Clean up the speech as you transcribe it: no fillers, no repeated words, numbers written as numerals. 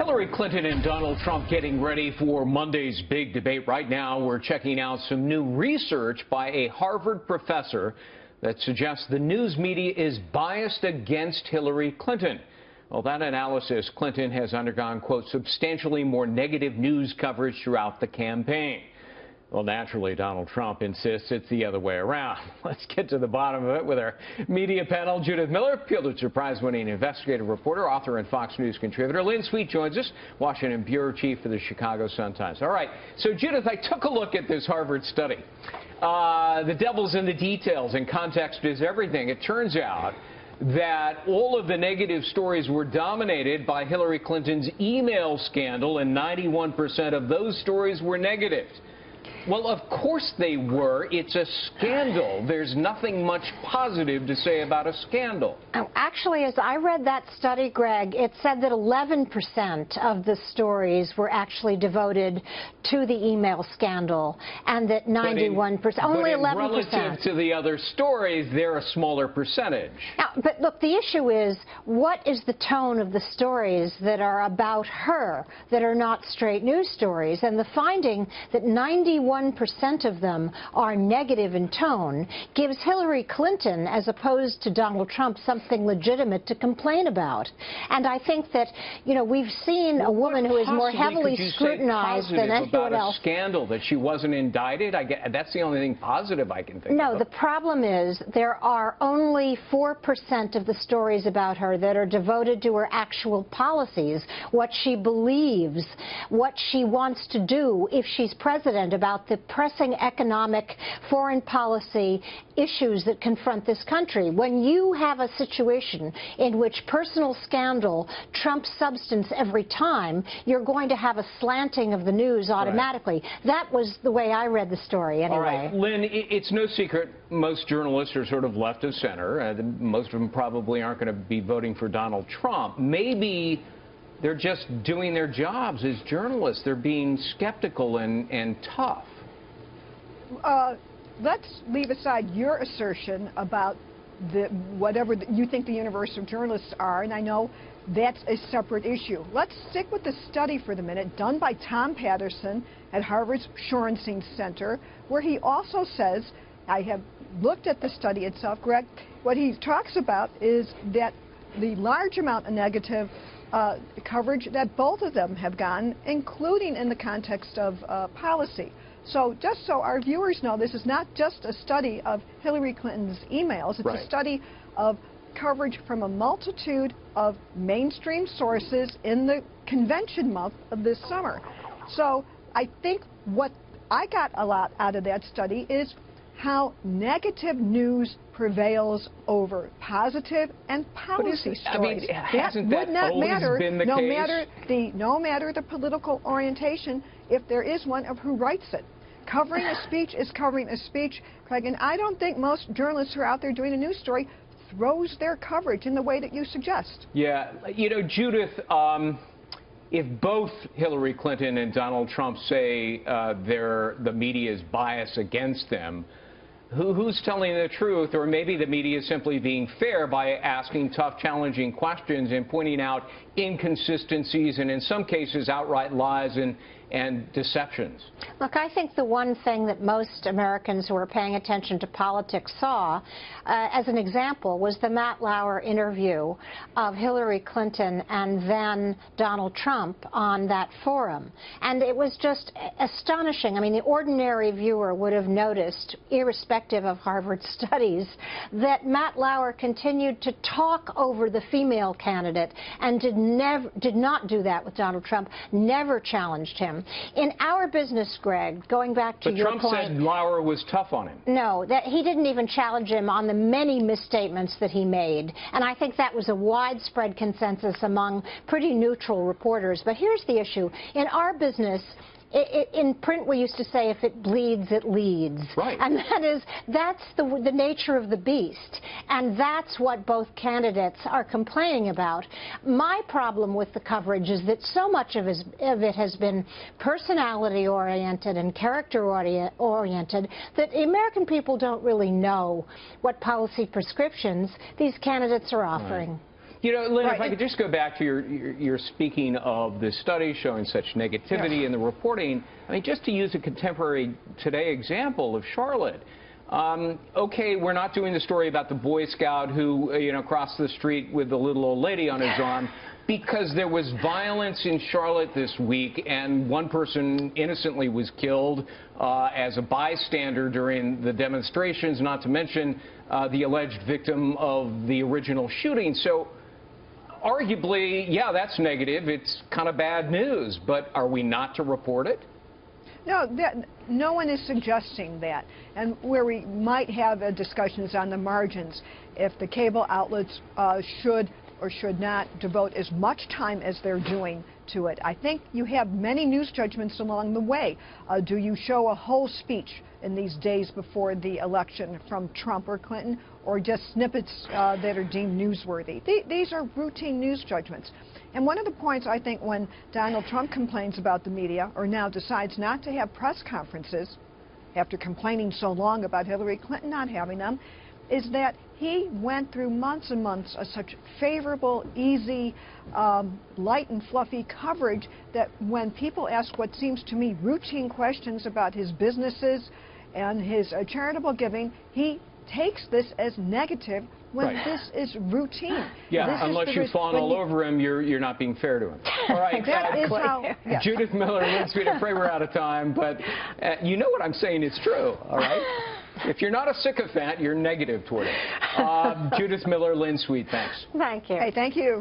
Hillary Clinton and Donald Trump getting ready for Monday's big debate. Right now, we're checking out some new research by a Harvard professor that suggests the news media is biased against Hillary Clinton. Well, that analysis, Clinton has undergone, quote, substantially more negative news coverage throughout the campaign. Well, naturally, Donald Trump insists it's the other way around. Let's get to the bottom of it with our media panel. Judith Miller, Pulitzer Prize-winning investigative reporter, author, and Fox News contributor. Lynn joins us, Washington bureau chief for the Chicago Sun-Times. All right, so Judith, I took a look at this Harvard study. The devil's in the details, and context is everything. It turns out that all of the negative stories were dominated by Hillary Clinton's email scandal, and 91% of those stories were negative. Well, of course they were. It's a scandal. There's nothing much positive to say about a scandal. Actually, as I read that study, Greg, it said that 11% of the stories were actually devoted to the email scandal, and that 91%, only 11%. Relative to the other stories, they're a smaller percentage. Now, but look, the issue is, what is the tone of the stories that are about her, that are not straight news stories? And the finding that 91% of them are negative in tone gives Hillary Clinton, as opposed to Donald Trump, something legitimate to complain about. And I think that, you know, we've seen a woman who is more heavily scrutinized than anyone else. A scandal that she wasn't indicted? That's the only thing positive I can think of. No, the problem is there are only 4% of the stories about her that are devoted to her actual policies, what she believes, what she wants to do if she's president, about the pressing economic, foreign policy issues that confront this country. When you have a situation in which personal scandal trumps substance every time, you're going to have a slanting of the news automatically. Right. That was the way I read the story, anyway. All right, Lynn, it's no secret most journalists are sort of left of center. Most of them probably aren't going to be voting for Donald Trump. Maybe they're just doing their jobs as journalists. They're being skeptical and tough. Let's leave aside your assertion about whatever you think the universe of journalists are, and I know that's a separate issue. Let's stick with the study for the minute, done by Tom Patterson at Harvard's Shorenstein Center, where he also says, I have looked at the study itself, Greg, what he talks about is that the large amount of negative coverage that both of them have gotten, including in the context of policy. So just so our viewers know, this is not just a study of Hillary Clinton's emails. It's a study of coverage from a multitude of mainstream sources in the convention month of this summer. So I think what I got a lot out of that study is how negative news prevails over positive and policy stories. I mean, hasn't that always been the case? No matter the political orientation, if there is one, of who writes it. Covering a speech is covering a speech, Craig, and I don't think most journalists who are out there doing a news story throws their coverage in the way that you suggest. Yeah, you know, Judith, if both Hillary Clinton and Donald Trump say the media is biased against them, who's telling the truth? Or maybe the media is simply being fair by asking tough, challenging questions and pointing out inconsistencies and, in some cases, outright lies and deceptions. Look, I think the one thing that most Americans who are paying attention to politics saw, as an example, was the Matt Lauer interview of Hillary Clinton and then Donald Trump on that forum. And it was just astonishing. I mean, the ordinary viewer would have noticed, irrespective of Harvard studies, that Matt Lauer continued to talk over the female candidate and did not do that with Donald Trump, never challenged him. In our business, Greg, going back to your point... But Trump said Lauer was tough on him. No, that he didn't even challenge him on the many misstatements that he made. And I think that was a widespread consensus among pretty neutral reporters. But here's the issue. In our business, in print, we used to say, if it bleeds, it leads. Right. And that's the nature of the beast. And that's what both candidates are complaining about. My problem with the coverage is that so much of it has been personality-oriented and character-oriented that the American people don't really know what policy prescriptions these candidates are offering. Right. You know, Lynn, Right. if I could just go back to your speaking of the study showing such negativity in the reporting, I mean, just to use a contemporary today example of Charlotte, okay, we're not doing the story about the Boy Scout who, you know, crossed the street with the little old lady on his arm, because there was violence in Charlotte this week, and one person innocently was killed as a bystander during the demonstrations, not to mention the alleged victim of the original shooting. So arguably, yeah, that's negative. It's kind of bad news, but are we not to report it? No, no one is suggesting that. And where we might have a discussion is on the margins. If the cable outlets should or should not devote as much time as they're doing to it. I think you have many news judgments along the way. Do you show a whole speech in these days before the election from Trump or Clinton, or just snippets that are deemed newsworthy? These are routine news judgments. And one of the points, I think, when Donald Trump complains about the media, or now decides not to have press conferences, after complaining so long about Hillary Clinton not having them, is that he went through months and months of such favorable, easy, light and fluffy coverage that when people ask what seems to me routine questions about his businesses and his charitable giving, he takes this as negative when this is routine. Yeah, unless you fawn all over him, you're not being fair to him. All right. That is how, Judith Miller, Lynn Sweet, I'm afraid we're out of time, but you know what I'm saying is true, all right? If you're not a sycophant, you're negative toward it. Judith Miller, Lynn Sweet, thanks. Thank you. Hey, thank you.